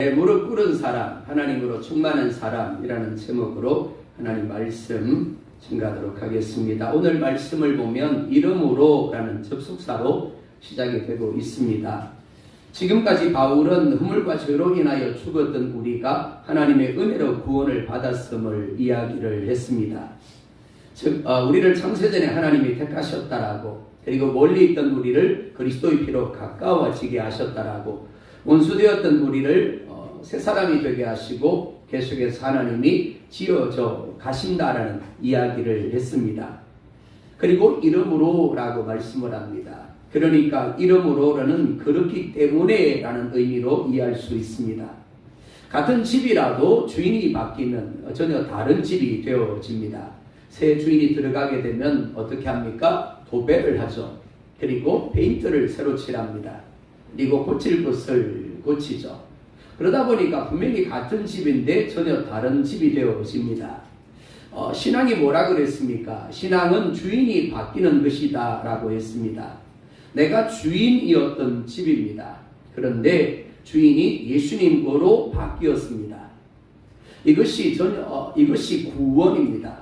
내 무릎 꿇은 사람, 하나님으로 충만한 사람이라는 제목으로 하나님 말씀 증가하도록 하겠습니다. 오늘 말씀을 보면 이름으로라는 접속사로 시작이 되고 있습니다. 지금까지 바울은 허물과 죄로 인하여 죽었던 우리가 하나님의 은혜로 구원을 받았음을 이야기를 했습니다. 즉 우리를 창세전에 하나님이 택하셨다라고, 그리고 멀리 있던 우리를 그리스도의 피로 가까워지게 하셨다라고, 원수되었던 우리를 새 사람이 되게 하시고 계속해서 하나님이 지어져 가신다라는 이야기를 했습니다. 그리고 이름으로라고 말씀을 합니다. 그러니까 이름으로는 그렇기 때문에 라는 의미로 이해할 수 있습니다. 같은 집이라도 주인이 바뀌면 전혀 다른 집이 되어집니다. 새 주인이 들어가게 되면 어떻게 합니까? 도배를 하죠. 그리고 페인트를 새로 칠합니다. 그리고 고칠 것을 고치죠. 그러다 보니까 분명히 같은 집인데 전혀 다른 집이 되어집니다. 신앙이 뭐라 그랬습니까? 신앙은 주인이 바뀌는 것이다 라고 했습니다. 내가 주인이었던 집입니다. 그런데 주인이 예수님으로 바뀌었습니다. 이것이 구원입니다.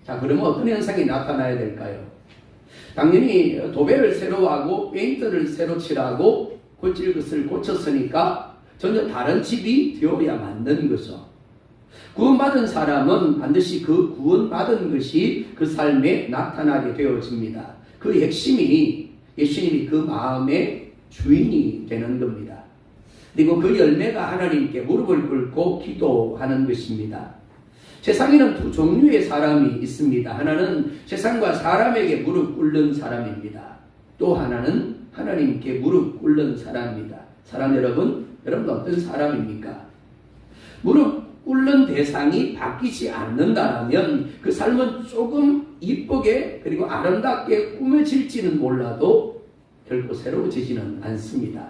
자, 그러면 어떤 현상이 나타나야 될까요? 당연히 도배를 새로 하고 페인트를 새로 칠하고 고칠 것을 고쳤으니까 전혀 다른 집이 되어야 맞는 거죠. 구원받은 사람은 반드시 그 구원받은 것이 그 삶에 나타나게 되어집니다. 그 핵심이 예수님이 그 마음의 주인이 되는 겁니다. 그리고 그 열매가 하나님께 무릎을 꿇고 기도하는 것입니다. 세상에는 두 종류의 사람이 있습니다. 하나는 세상과 사람에게 무릎 꿇는 사람입니다. 또 하나는 하나님께 무릎 꿇는 사람입니다. 사랑 여러분 어떤 사람입니까? 무릎 꿇는 대상이 바뀌지 않는다면 그 삶은 조금 이쁘게 그리고 아름답게 꾸며질지는 몰라도 결코 새로워지지는 않습니다.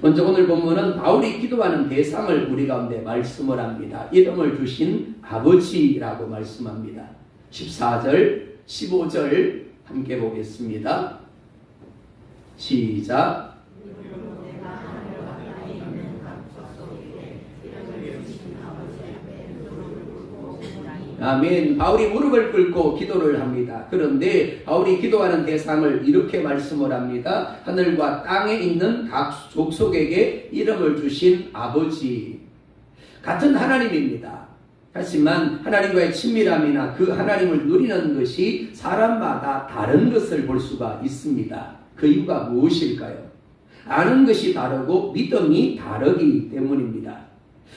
먼저 오늘 본문은 바울이 기도하는 대상을 우리 가운데 말씀을 합니다. 이름을 주신 아버지라고 말씀합니다. 14절, 15절 함께 보겠습니다. 시작. 아멘. 바울이 무릎을 꿇고 기도를 합니다. 그런데 바울이 기도하는 대상을 이렇게 말씀을 합니다. 하늘과 땅에 있는 각 족속에게 이름을 주신 아버지. 같은 하나님입니다. 하지만 하나님과의 친밀함이나 그 하나님을 누리는 것이 사람마다 다른 것을 볼 수가 있습니다. 그 이유가 무엇일까요? 아는 것이 다르고 믿음이 다르기 때문입니다.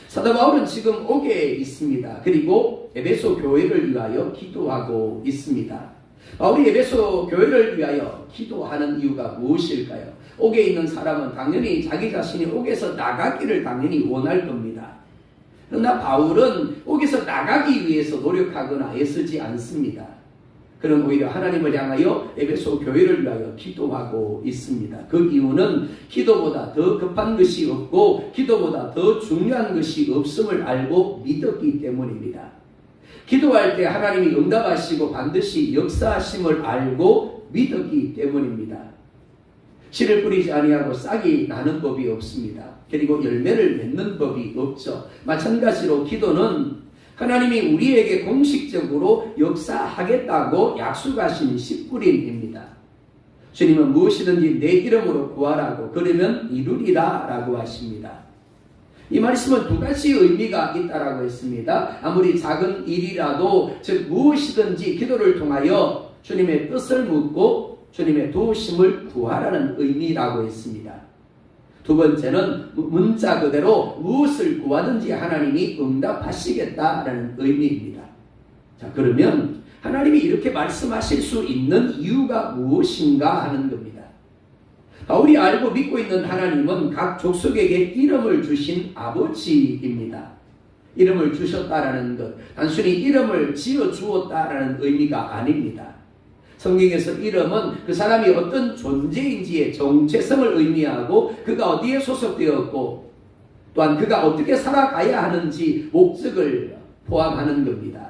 사도 바울은 지금 옥에 있습니다. 그리고 에베소 교회를 위하여 기도하고 있습니다. 바울이 에베소 교회를 위하여 기도하는 이유가 무엇일까요? 옥에 있는 사람은 당연히 자기 자신이 옥에서 나가기를 당연히 원할 겁니다. 그러나 바울은 옥에서 나가기 위해서 노력하거나 애쓰지 않습니다. 그럼 오히려 하나님을 향하여 에베소 교회를 위하여 기도하고 있습니다. 그 이유는 기도보다 더 급한 것이 없고 기도보다 더 중요한 것이 없음을 알고 믿었기 때문입니다. 기도할 때 하나님이 응답하시고 반드시 역사하심을 알고 믿었기 때문입니다. 씨를 뿌리지 아니하고 싹이 나는 법이 없습니다. 그리고 열매를 맺는 법이 없죠. 마찬가지로 기도는 하나님이 우리에게 공식적으로 역사하겠다고 약속하신 씨뿌림입니다. 주님은 무엇이든지 내 이름으로 구하라고 그러면 이루리라 라고 하십니다. 이 말씀은 두 가지 의미가 있다라고 했습니다. 아무리 작은 일이라도 즉 무엇이든지 기도를 통하여 주님의 뜻을 묻고 주님의 도우심을 구하라는 의미라고 했습니다. 두 번째는 문자 그대로 무엇을 구하든지 하나님이 응답하시겠다라는 의미입니다. 자, 그러면 하나님이 이렇게 말씀하실 수 있는 이유가 무엇인가 하는 겁니다. 바울이 알고 믿고 있는 하나님은 각 족속에게 이름을 주신 아버지입니다. 이름을 주셨다라는 것, 단순히 이름을 지어 주었다라는 의미가 아닙니다. 성경에서 이름은 그 사람이 어떤 존재인지의 정체성을 의미하고 그가 어디에 소속되었고 또한 그가 어떻게 살아가야 하는지 목적을 포함하는 겁니다.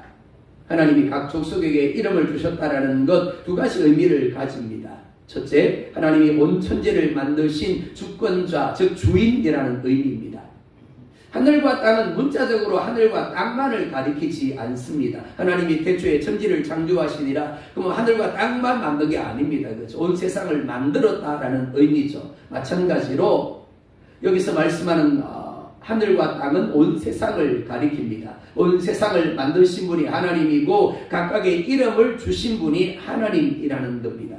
하나님이 각 족속에게 이름을 주셨다라는 것 두 가지 의미를 가집니다. 첫째, 하나님이 온 천지를 만드신 주권자, 즉 주인이라는 의미입니다. 하늘과 땅은 문자적으로 하늘과 땅만을 가리키지 않습니다. 하나님이 태초에 천지를 창조하시니라. 그러면 하늘과 땅만 만든 게 아닙니다. 그렇죠? 온 세상을 만들었다라는 의미죠. 마찬가지로 여기서 말씀하는 하늘과 땅은 온 세상을 가리킵니다. 온 세상을 만드신 분이 하나님이고 각각의 이름을 주신 분이 하나님이라는 겁니다.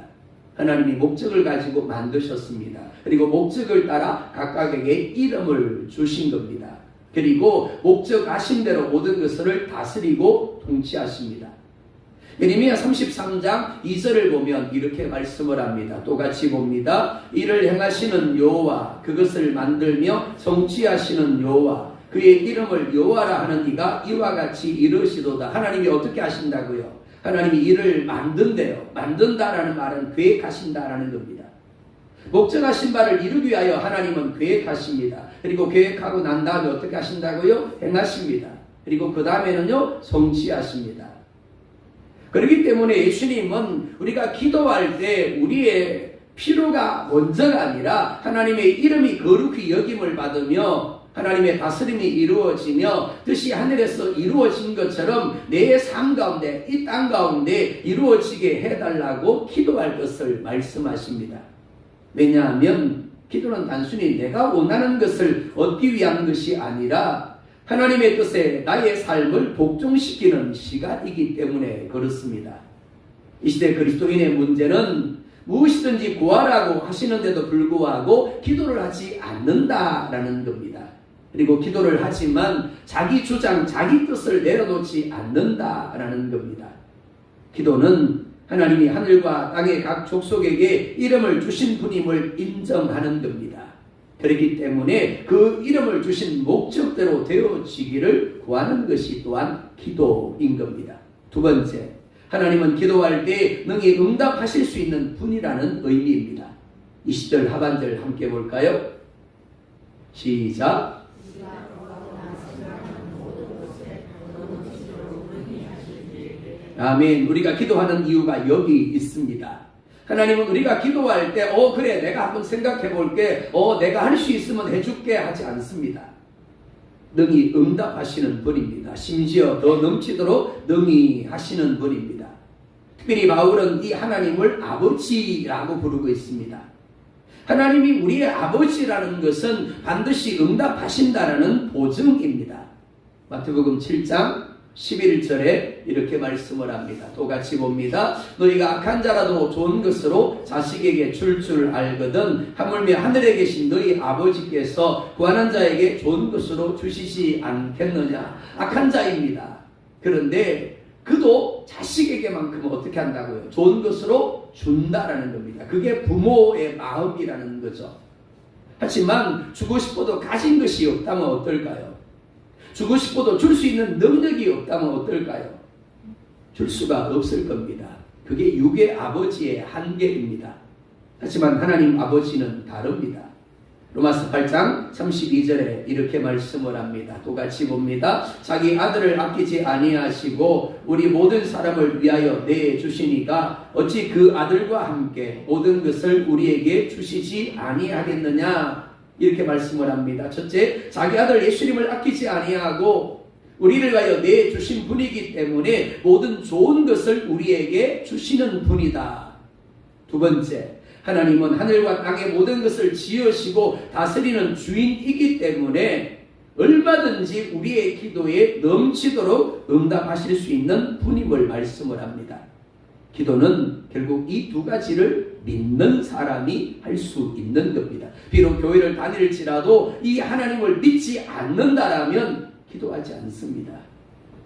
하나님이 목적을 가지고 만드셨습니다. 그리고 목적을 따라 각각에게 이름을 주신 겁니다. 그리고 목적하신 대로 모든 것을 다스리고 통치하십니다. 예레미야 33장 2절을 보면 이렇게 말씀을 합니다. 똑같이 봅니다. 이를 행하시는 여호와, 그것을 만들며 성취하시는 여호와, 그의 이름을 여호와라 하는 이가 이와 같이 이르시도다. 하나님이 어떻게 하신다고요? 하나님이 일을 만든대요. 만든다라는 말은 계획하신다라는 겁니다. 목적하신 바를 이루기 위하여 하나님은 계획하십니다. 그리고 계획하고 난 다음에 어떻게 하신다고요? 행하십니다. 그리고 그 다음에는요, 성취하십니다. 그렇기 때문에 예수님은 우리가 기도할 때 우리의 필요가 먼저가 아니라 하나님의 이름이 거룩히 여김을 받으며 하나님의 다스림이 이루어지며 뜻이 하늘에서 이루어진 것처럼 내 삶 가운데 이 땅 가운데 이루어지게 해달라고 기도할 것을 말씀하십니다. 왜냐하면 기도는 단순히 내가 원하는 것을 얻기 위한 것이 아니라 하나님의 뜻에 나의 삶을 복종시키는 시간이기 때문에 그렇습니다. 이 시대 그리스도인의 문제는 무엇이든지 구하라고 하시는데도 불구하고 기도를 하지 않는다라는 겁니다. 그리고 기도를 하지만 자기 주장, 자기 뜻을 내려놓지 않는다라는 겁니다. 기도는 하나님이 하늘과 땅의 각 족속에게 이름을 주신 분임을 인정하는 겁니다. 그렇기 때문에 그 이름을 주신 목적대로 되어지기를 구하는 것이 또한 기도인 겁니다. 두 번째, 하나님은 기도할 때 능히 응답하실 수 있는 분이라는 의미입니다. 20절 하반절 함께 볼까요? 시작. 아멘. 우리가 기도하는 이유가 여기 있습니다. 하나님은 우리가 기도할 때 그래 내가 한번 생각해 볼게, 내가 할 수 있으면 해줄게 하지 않습니다. 능히 응답하시는 분입니다. 심지어 더 넘치도록 능히 하시는 분입니다. 특별히 바울은 이 하나님을 아버지라고 부르고 있습니다. 하나님이 우리의 아버지라는 것은 반드시 응답하신다라는 보증입니다. 마태복음 7장 11절에 이렇게 말씀을 합니다. 똑같이 봅니다. 너희가 악한 자라도 좋은 것으로 자식에게 줄 줄 알거든 하물며 하늘에 계신 너희 아버지께서 구하는 자에게 좋은 것으로 주시지 않겠느냐. 악한 자입니다. 그런데 그도 자식에게만큼은 어떻게 한다고요? 좋은 것으로 준다라는 겁니다. 그게 부모의 마음이라는 거죠. 하지만 주고 싶어도 가진 것이 없다면 어떨까요? 주고 싶어도 줄 수 있는 능력이 없다면 어떨까요? 줄 수가 없을 겁니다. 그게 육의 아버지의 한계입니다. 하지만 하나님 아버지는 다릅니다. 로마서 8장 32절에 이렇게 말씀을 합니다. 똑같이 봅니다. 자기 아들을 아끼지 아니하시고 우리 모든 사람을 위하여 내주시니까 어찌 그 아들과 함께 모든 것을 우리에게 주시지 아니하겠느냐. 이렇게 말씀을 합니다. 첫째, 자기 아들 예수님을 아끼지 아니하고 우리를 위하여 내주신 분이기 때문에 모든 좋은 것을 우리에게 주시는 분이다. 두 번째, 하나님은 하늘과 땅의 모든 것을 지으시고 다스리는 주인이기 때문에 얼마든지 우리의 기도에 넘치도록 응답하실 수 있는 분임을 말씀을 합니다. 기도는 결국 이 두 가지를 믿는 사람이 할 수 있는 겁니다. 비록 교회를 다닐지라도 이 하나님을 믿지 않는다라면 기도하지 않습니다.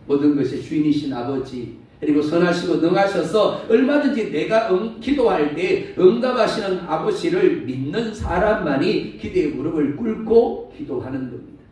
모든 것의 주인이신 아버지, 그리고 선하시고 능하셔서 얼마든지 내가 기도할 때 응답하시는 아버지를 믿는 사람만이 기도의 무릎을 꿇고 기도하는 겁니다.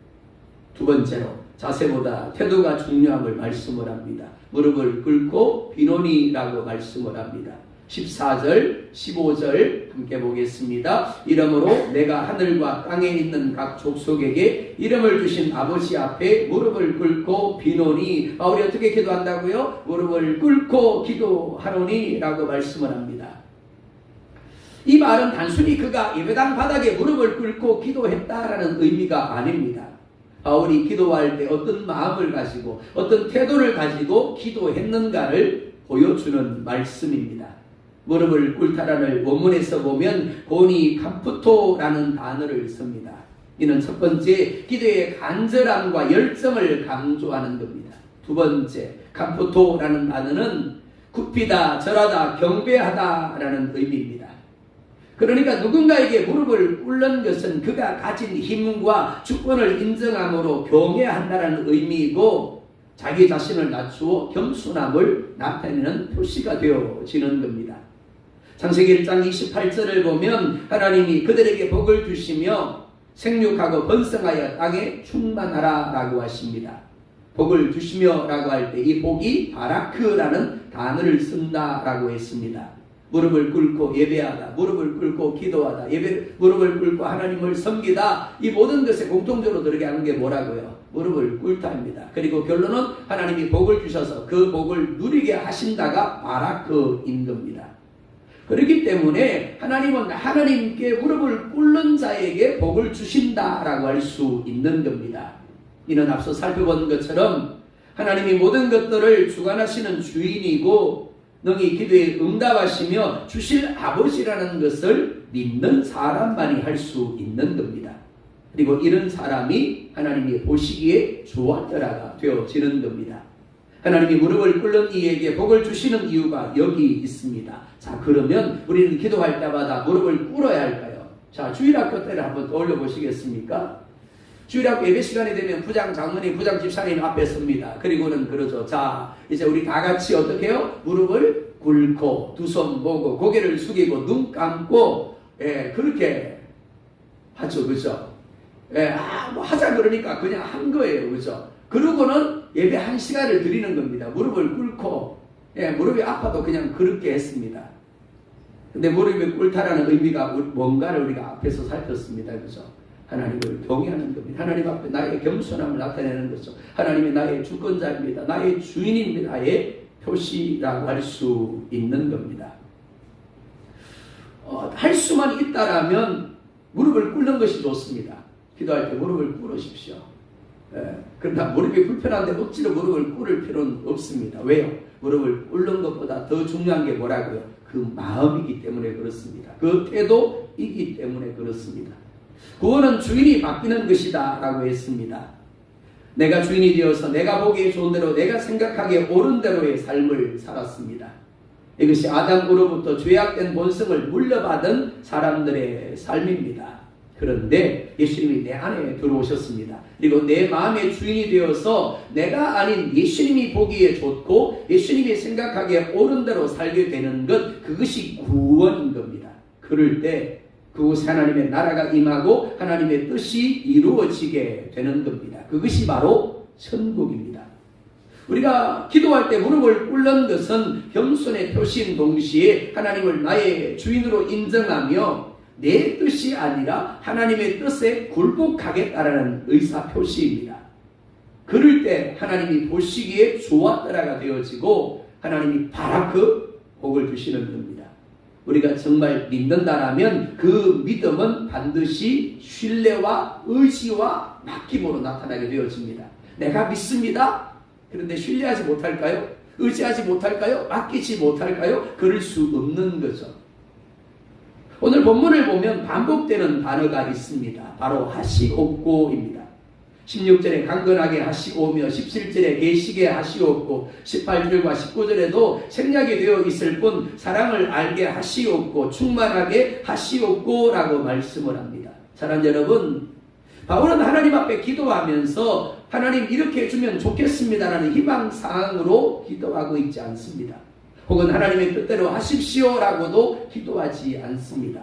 두 번째로 자세보다 태도가 중요함을 말씀을 합니다. 무릎을 꿇고 비노니라고 말씀을 합니다. 14절, 15절 함께 보겠습니다. 이러므로 내가 하늘과 땅에 있는 각 족속에게 이름을 주신 아버지 앞에 무릎을 꿇고 비노니. 바울이 어떻게 기도한다고요? 무릎을 꿇고 기도하노니 라고 말씀을 합니다. 이 말은 단순히 그가 예배당 바닥에 무릎을 꿇고 기도했다라는 의미가 아닙니다. 바울이 기도할 때 어떤 마음을 가지고 어떤 태도를 가지고 기도했는가를 보여주는 말씀입니다. 무릎을 꿇다라는 원문에서 보면 고니 카푸토라는 단어를 씁니다. 이는 첫 번째 기도의 간절함과 열정을 강조하는 겁니다. 두 번째 카푸토라는 단어는 굽히다, 절하다, 경배하다라는 의미입니다. 그러니까 누군가에게 무릎을 꿇는 것은 그가 가진 힘과 주권을 인정함으로 경외한다는 의미이고 자기 자신을 낮추어 겸손함을 나타내는 표시가 되어지는 겁니다. 창세기 1장 28절을 보면 하나님이 그들에게 복을 주시며 생육하고 번성하여 땅에 충만하라 라고 하십니다. 복을 주시며 라고 할 때 이 복이 바라크라는 단어를 쓴다라고 했습니다. 무릎을 꿇고 예배하다, 무릎을 꿇고 기도하다, 무릎을 꿇고 하나님을 섬기다, 이 모든 것에 공통적으로 들어가는 게 뭐라고요? 무릎을 꿇다입니다. 그리고 결론은 하나님이 복을 주셔서 그 복을 누리게 하신다가 바라크인 겁니다. 그렇기 때문에 하나님은 하나님께 무릎을 꿇는 자에게 복을 주신다라고 할 수 있는 겁니다. 이는 앞서 살펴본 것처럼 하나님이 모든 것들을 주관하시는 주인이고 능히 기도에 응답하시며 주실 아버지라는 것을 믿는 사람만이 할 수 있는 겁니다. 그리고 이런 사람이 하나님이 보시기에 좋았더라가 되어지는 겁니다. 하나님이 무릎을 꿇는 이에게 복을 주시는 이유가 여기 있습니다. 자, 그러면 우리는 기도할 때마다 무릎을 꿇어야 할까요? 자, 주일학교 때를 한번 떠올려 보시겠습니까? 주일학교 예배 시간이 되면 부장 장로님, 부장 집사님 앞에 섭니다. 그리고는 그러죠. 자, 이제 우리 다 같이 어떻게 해요? 무릎을 꿇고 두 손 모고 고개를 숙이고 눈 감고 그렇게 하죠. 그죠? 뭐 하자 그러니까 그냥 한 거예요. 그죠? 그러고는 예배 한 시간을 드리는 겁니다. 무릎을 꿇고 무릎이 아파도 그냥 그렇게 했습니다. 근데 무릎이 꿇다라는 의미가 뭔가를 우리가 앞에서 살폈습니다. 그죠? 하나님을 경외하는 겁니다. 하나님 앞에 나의 겸손함을 나타내는 거죠. 하나님이 나의 주권자입니다. 나의 주인입니다의 표시라고 할 수 있는 겁니다. 할 수만 있다라면 무릎을 꿇는 것이 좋습니다. 기도할 때 무릎을 꿇으십시오. 그러나 무릎이 불편한데 억지로 무릎을 꿇을 필요는 없습니다. 왜요? 무릎을 꿇는 것보다 더 중요한 게 뭐라고요? 그 마음이기 때문에 그렇습니다. 그 태도이기 때문에 그렇습니다. 구원은 주인이 바뀌는 것이다 라고 했습니다. 내가 주인이 되어서 내가 보기에 좋은 대로 내가 생각하기에 옳은 대로의 삶을 살았습니다. 이것이 아담으로부터 죄악된 본성을 물려받은 사람들의 삶입니다. 그런데 예수님이 내 안에 들어오셨습니다. 그리고 내 마음의 주인이 되어서 내가 아닌 예수님이 보기에 좋고 예수님이 생각하기에 옳은 대로 살게 되는 것, 그것이 구원인 겁니다. 그럴 때 그곳에 하나님의 나라가 임하고 하나님의 뜻이 이루어지게 되는 겁니다. 그것이 바로 천국입니다. 우리가 기도할 때 무릎을 꿇는 것은 겸손의 표시인 동시에 하나님을 나의 주인으로 인정하며 내 뜻이 아니라 하나님의 뜻에 굴복하겠다라는 의사표시입니다. 그럴 때 하나님이 보시기에 좋았더라가 되어지고 하나님이 바라크 복을 주시는 겁니다. 우리가 정말 믿는다라면 그 믿음은 반드시 신뢰와 의지와 맡김으로 나타나게 되어집니다. 내가 믿습니다. 그런데 신뢰하지 못할까요? 의지하지 못할까요? 맡기지 못할까요? 그럴 수 없는 거죠. 오늘 본문을 보면 반복되는 단어가 있습니다. 바로 하시옵고입니다. 16절에 강건하게 하시오며 17절에 계시게 하시옵고 18절과 19절에도 생략이 되어 있을 뿐 사랑을 알게 하시옵고 충만하게 하시옵고 라고 말씀을 합니다. 사랑하는 여러분, 바울은 하나님 앞에 기도하면서 하나님 이렇게 해주면 좋겠습니다라는 희망사항으로 기도하고 있지 않습니다. 혹은 하나님의 뜻대로 하십시오라고도 기도하지 않습니다.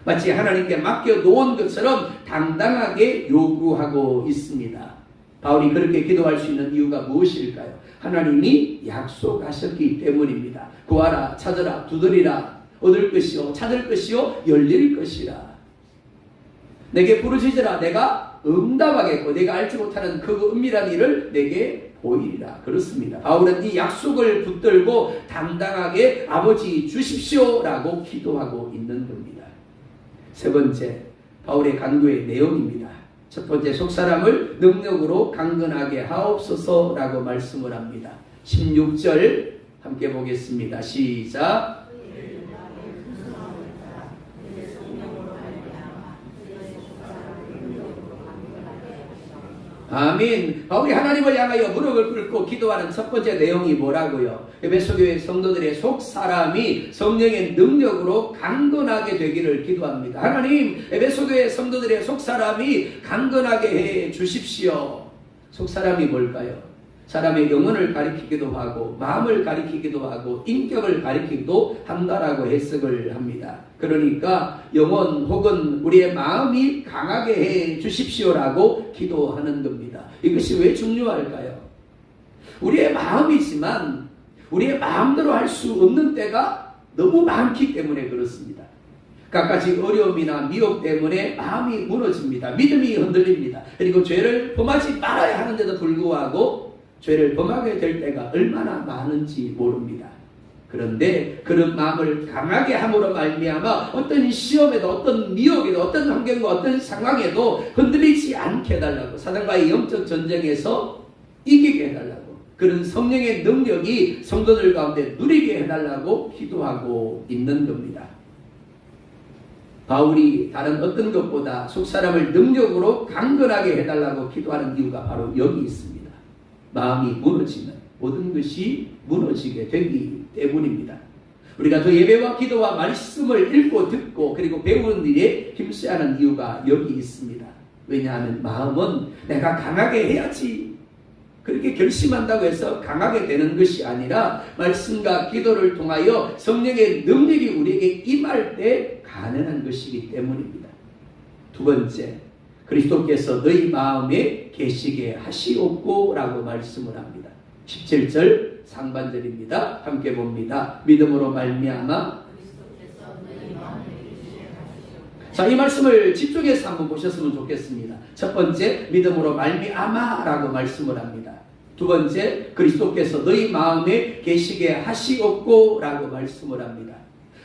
마치 하나님께 맡겨놓은 것처럼 당당하게 요구하고 있습니다. 바울이 그렇게 기도할 수 있는 이유가 무엇일까요? 하나님이 약속하셨기 때문입니다. 구하라, 찾으라, 두드리라, 얻을 것이요, 찾을 것이요, 열릴 것이라. 내게 부르짖으라, 내가 응답하겠고 내가 알지 못하는 그 은밀한 일을 내게 보이리라. 그렇습니다. 바울은 이 약속을 붙들고 당당하게 아버지 주십시오라고 기도하고 있는 겁니다. 세 번째, 바울의 간구의 내용입니다. 첫 번째, 속사람을 능력으로 강건하게 하옵소서라고 말씀을 합니다. 16절 함께 보겠습니다. 시작. 아멘. 바울이 하나님을 향하여 무릎을 꿇고 기도하는 첫 번째 내용이 뭐라고요? 에베소 교회 성도들의 속 사람이 성령의 능력으로 강건하게 되기를 기도합니다. 하나님, 에베소 교회 성도들의 속 사람이 강건하게 해 주십시오. 속 사람이 뭘까요? 사람의 영혼을 가리키기도 하고 마음을 가리키기도 하고 인격을 가리키기도 한다라고 해석을 합니다. 그러니까 영혼 혹은 우리의 마음이 강하게 해 주십시오라고 기도하는 겁니다. 이것이 왜 중요할까요? 우리의 마음이지만 우리의 마음대로 할 수 없는 때가 너무 많기 때문에 그렇습니다. 갖가지 어려움이나 미혹 때문에 마음이 무너집니다. 믿음이 흔들립니다. 그리고 죄를 범하지 말아야 하는데도 불구하고 죄를 범하게 될 때가 얼마나 많은지 모릅니다. 그런데 그런 마음을 강하게 함으로 말미암아 어떤 시험에도 어떤 미혹에도 어떤 환경과 어떤 상황에도 흔들리지 않게 해달라고, 사단과의 영적 전쟁에서 이기게 해달라고, 그런 성령의 능력이 성도들 가운데 누리게 해달라고 기도하고 있는 겁니다. 바울이 다른 어떤 것보다 속사람을 능력으로 강건하게 해달라고 기도하는 이유가 바로 여기 있습니다. 마음이 무너지면 모든 것이 무너지게 되기 때문입니다. 우리가 더 예배와 기도와 말씀을 읽고 듣고 그리고 배우는 일에 힘써야 하는 이유가 여기 있습니다. 왜냐하면 마음은 내가 강하게 해야지 그렇게 결심한다고 해서 강하게 되는 것이 아니라 말씀과 기도를 통하여 성령의 능력이 우리에게 임할 때 가능한 것이기 때문입니다. 두 번째, 그리스도께서 너희 마음에 계시게 하시옵고 라고 말씀을 합니다. 17절 상반절입니다. 함께 봅니다. 믿음으로 말미암아. 자, 이 말씀을 집중해서 한번 보셨으면 좋겠습니다. 첫 번째, 믿음으로 말미암아 라고 말씀을 합니다. 두 번째, 그리스도께서 너희 마음에 계시게 하시옵고 라고 말씀을 합니다.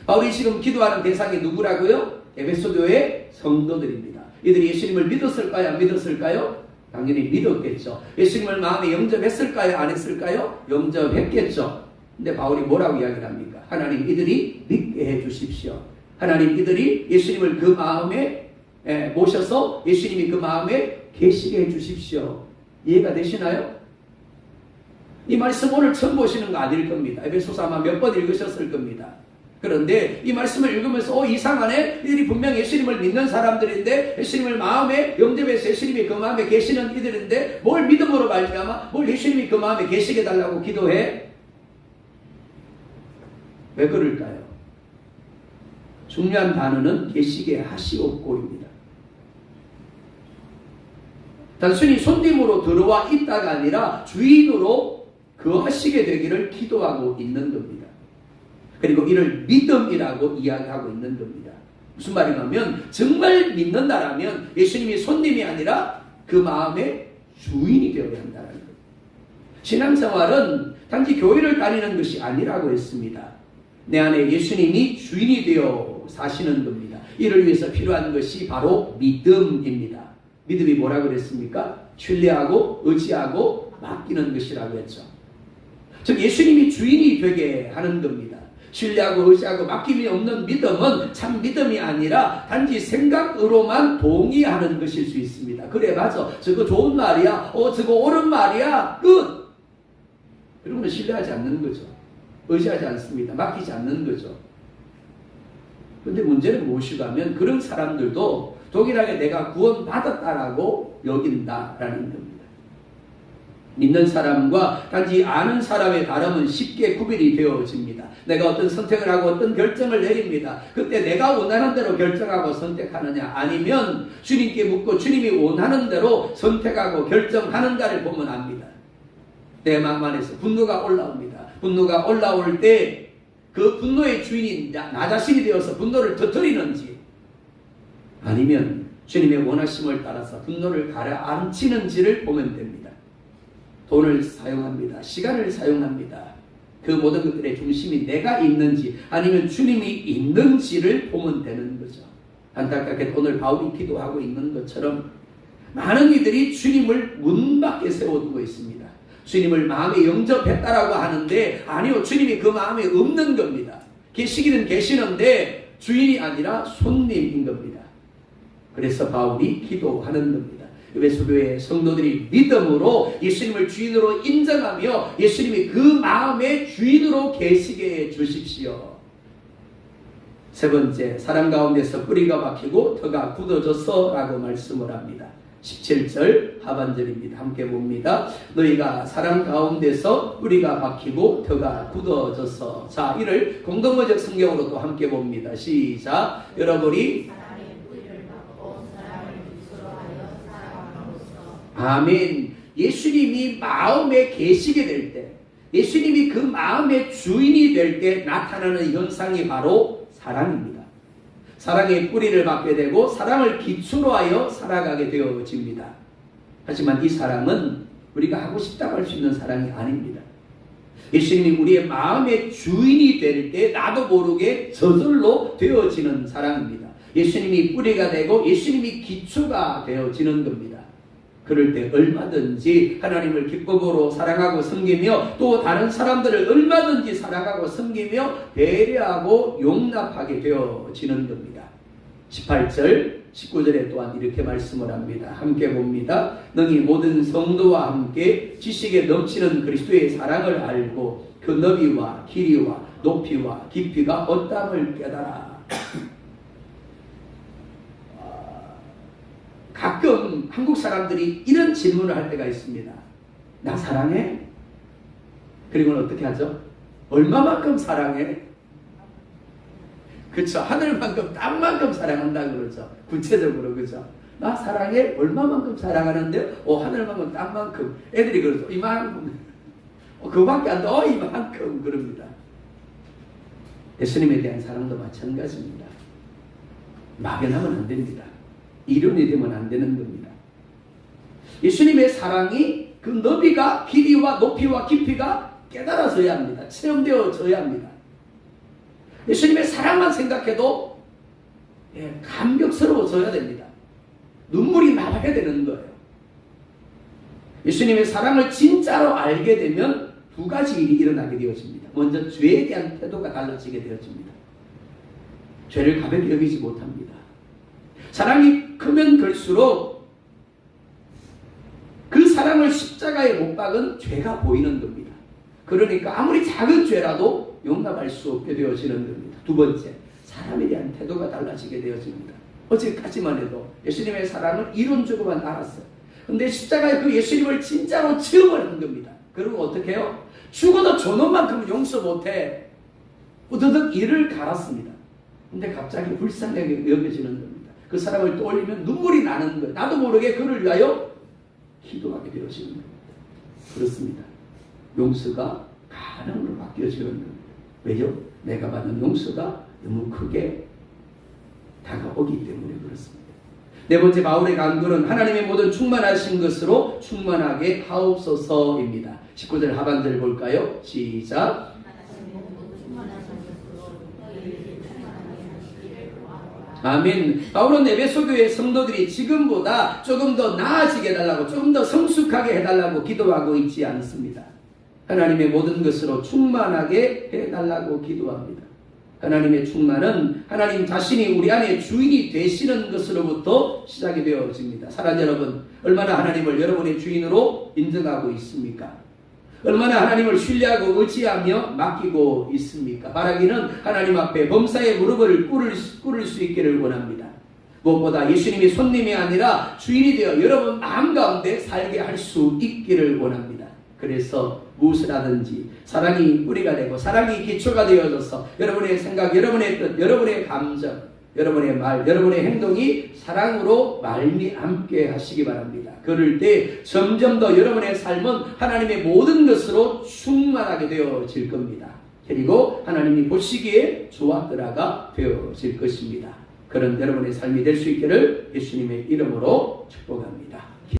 바울이 지금 기도하는 대상이 누구라고요? 에베소 교회 성도들입니다. 이들이 예수님을 믿었을까요? 안 믿었을까요? 당연히 믿었겠죠. 예수님을 마음에 영접했을까요? 안 했을까요? 영접했겠죠. 근데 바울이 뭐라고 이야기를 합니까? 하나님, 이들이 믿게 해 주십시오. 하나님, 이들이 예수님을 그 마음에 모셔서 예수님이 그 마음에 계시게 해 주십시오. 이해가 되시나요? 이 말씀 오늘 처음 보시는 거 아닐 겁니다. 에베소서 아마 몇 번 읽으셨을 겁니다. 그런데 이 말씀을 읽으면서 이상하네? 이들이 분명 예수님을 믿는 사람들인데 예수님을 마음에 영접해서 예수님이 그 마음에 계시는 이들인데 뭘 믿음으로 말미암아 뭘 예수님이 그 마음에 계시게 달라고 기도해? 왜 그럴까요? 중요한 단어는 계시게 하시옵고입니다. 단순히 손님으로 들어와 있다가 아니라 주인으로 거하시게 되기를 기도하고 있는 겁니다. 그리고 이를 믿음이라고 이야기하고 있는 겁니다. 무슨 말이냐면 정말 믿는다라면 예수님이 손님이 아니라 그 마음의 주인이 되어야 한다는 거예요. 신앙생활은 단지 교회를 다니는 것이 아니라고 했습니다. 내 안에 예수님이 주인이 되어 사시는 겁니다. 이를 위해서 필요한 것이 바로 믿음입니다. 믿음이 뭐라고 그랬습니까? 신뢰하고 의지하고 맡기는 것이라고 했죠. 즉 예수님이 주인이 되게 하는 겁니다. 신뢰하고 의지하고 맡김이 없는 믿음은 참 믿음이 아니라 단지 생각으로만 동의하는 것일 수 있습니다. 그래 맞아, 저거 좋은 말이야, 저거 옳은 말이야, 끝. 그러면 신뢰하지 않는 거죠. 의지하지 않습니다. 맡기지 않는 거죠. 그런데 문제는 무엇이냐면 그런 사람들도 동일하게 내가 구원받았다라고 여긴다라는 겁니다. 믿는 사람과 단지 아는 사람의 다름은 쉽게 구별이 되어집니다. 내가 어떤 선택을 하고 어떤 결정을 내립니다. 그때 내가 원하는 대로 결정하고 선택하느냐 아니면 주님께 묻고 주님이 원하는 대로 선택하고 결정하는가를 보면 압니다. 내 마음 안에서 분노가 올라옵니다. 분노가 올라올 때 그 분노의 주인이 나 자신이 되어서 분노를 터뜨리는지 아니면 주님의 원하심을 따라서 분노를 가라앉히는지를 보면 됩니다. 돈을 사용합니다. 시간을 사용합니다. 그 모든 것들의 중심이 내가 있는지 아니면 주님이 있는지를 보면 되는 거죠. 안타깝게 오늘 바울이 기도하고 있는 것처럼 많은 이들이 주님을 문 밖에 세워두고 있습니다. 주님을 마음에 영접했다라고 하는데 아니요, 주님이 그 마음에 없는 겁니다. 계시기는 계시는데 주인이 아니라 손님인 겁니다. 그래서 바울이 기도하는 겁니다. 에베소교회 성도들이 믿음으로 예수님을 주인으로 인정하며 예수님이 그 마음의 주인으로 계시게 해 주십시오. 세 번째, 사랑 가운데서 뿌리가 박히고 터가 굳어져서 라고 말씀을 합니다. 17절 하반절입니다. 함께 봅니다. 너희가 사랑 가운데서 뿌리가 박히고 터가 굳어져서. 자, 이를 공동어적 성경으로 또 함께 봅니다. 시작. 여러분이 아멘. 예수님이 마음에 계시게 될 때, 예수님이 그 마음의 주인이 될 때 나타나는 현상이 바로 사랑입니다. 사랑의 뿌리를 받게 되고 사랑을 기초로 하여 살아가게 되어집니다. 하지만 이 사랑은 우리가 하고 싶다고 할 수 있는 사랑이 아닙니다. 예수님이 우리의 마음의 주인이 될 때 나도 모르게 저절로 되어지는 사랑입니다. 예수님이 뿌리가 되고 예수님이 기초가 되어지는 겁니다. 그럴 때 얼마든지 하나님을 기쁨으로 사랑하고 섬기며 또 다른 사람들을 얼마든지 사랑하고 섬기며 배려하고 용납하게 되어지는 겁니다. 18절 19절에 또한 이렇게 말씀을 합니다. 함께 봅니다. 너희 모든 성도와 함께 지식에 넘치는 그리스도의 사랑을 알고 그 너비와 길이와 높이와 깊이가 어떠함을 깨달아. 가끔 한국 사람들이 이런 질문을 할 때가 있습니다. 나 사랑해? 그리고는 어떻게 하죠? 얼마만큼 사랑해? 그렇죠. 하늘만큼 땅만큼 사랑한다 그러죠. 구체적으로 그렇죠. 나 사랑해? 얼마만큼 사랑하는데? 하늘만큼 땅만큼. 애들이 그러죠. 이만큼. 그거밖에 안 돼. 이만큼 그럽니다. 예수님에 대한 사랑도 마찬가지입니다. 막연하면 안 됩니다. 이론이 되면 안 되는 겁니다. 예수님의 사랑이 그 너비가 길이와 높이와 깊이가 깨달아져야 합니다. 체험되어져야 합니다. 예수님의 사랑만 생각해도 감격스러워져야 됩니다. 눈물이 나와야 되는 거예요. 예수님의 사랑을 진짜로 알게 되면 두 가지 일이 일어나게 되어집니다. 먼저 죄에 대한 태도가 달라지게 되어집니다. 죄를 가볍게 여기지 못합니다. 사랑이 크면 클수록 그 사랑을 십자가에 못 박은 죄가 보이는 겁니다. 그러니까 아무리 작은 죄라도 용납할 수 없게 되어지는 겁니다. 두 번째, 사람에 대한 태도가 달라지게 되어집니다. 어제까지만 해도 예수님의 사랑을 이론적으로만 알았어요. 근데 십자가에 그 예수님을 진짜로 체험을 한 겁니다. 그리고 어떻게 해요? 죽어도 저놈만큼은 용서 못해. 우드득 이를 갈았습니다. 근데 갑자기 불쌍하게 여겨지는 겁니다. 그 사람을 떠올리면 눈물이 나는 거예요. 나도 모르게 그를 위하여 기도하게 되어지는 겁니다. 그렇습니다. 용서가 가능으로 바뀌어지는 겁니다. 왜요? 내가 받는 용서가 너무 크게 다가오기 때문에 그렇습니다. 네 번째 바울의 간구는 하나님의 모든 충만하신 것으로 충만하게 하옵소서입니다. 19절 하반절 볼까요? 시작. 아멘. 바울은 에베소교회 성도들이 지금보다 조금 더 나아지게 해달라고, 조금 더 성숙하게 해달라고 기도하고 있지 않습니다. 하나님의 모든 것으로 충만하게 해달라고 기도합니다. 하나님의 충만은 하나님 자신이 우리 안에 주인이 되시는 것으로부터 시작이 되어집니다. 사랑 여러분, 얼마나 하나님을 여러분의 주인으로 인정하고 있습니까? 얼마나 하나님을 신뢰하고 의지하며 맡기고 있습니까? 바라기는 하나님 앞에 범사의 무릎을 꿇을 수 있기를 원합니다. 무엇보다 예수님이 손님이 아니라 주인이 되어 여러분 마음 가운데 살게 할 수 있기를 원합니다. 그래서 무엇을 하든지 사랑이 뿌리가 되고 사랑이 기초가 되어져서 여러분의 생각, 여러분의 뜻, 여러분의 감정, 여러분의 말, 여러분의 행동이 사랑으로 말미암게 하시기 바랍니다. 그럴 때 점점 더 여러분의 삶은 하나님의 모든 것으로 충만하게 되어질 겁니다. 그리고 하나님이 보시기에 좋았더라가 되어질 것입니다. 그런 여러분의 삶이 될 수 있기를 예수님의 이름으로 축복합니다.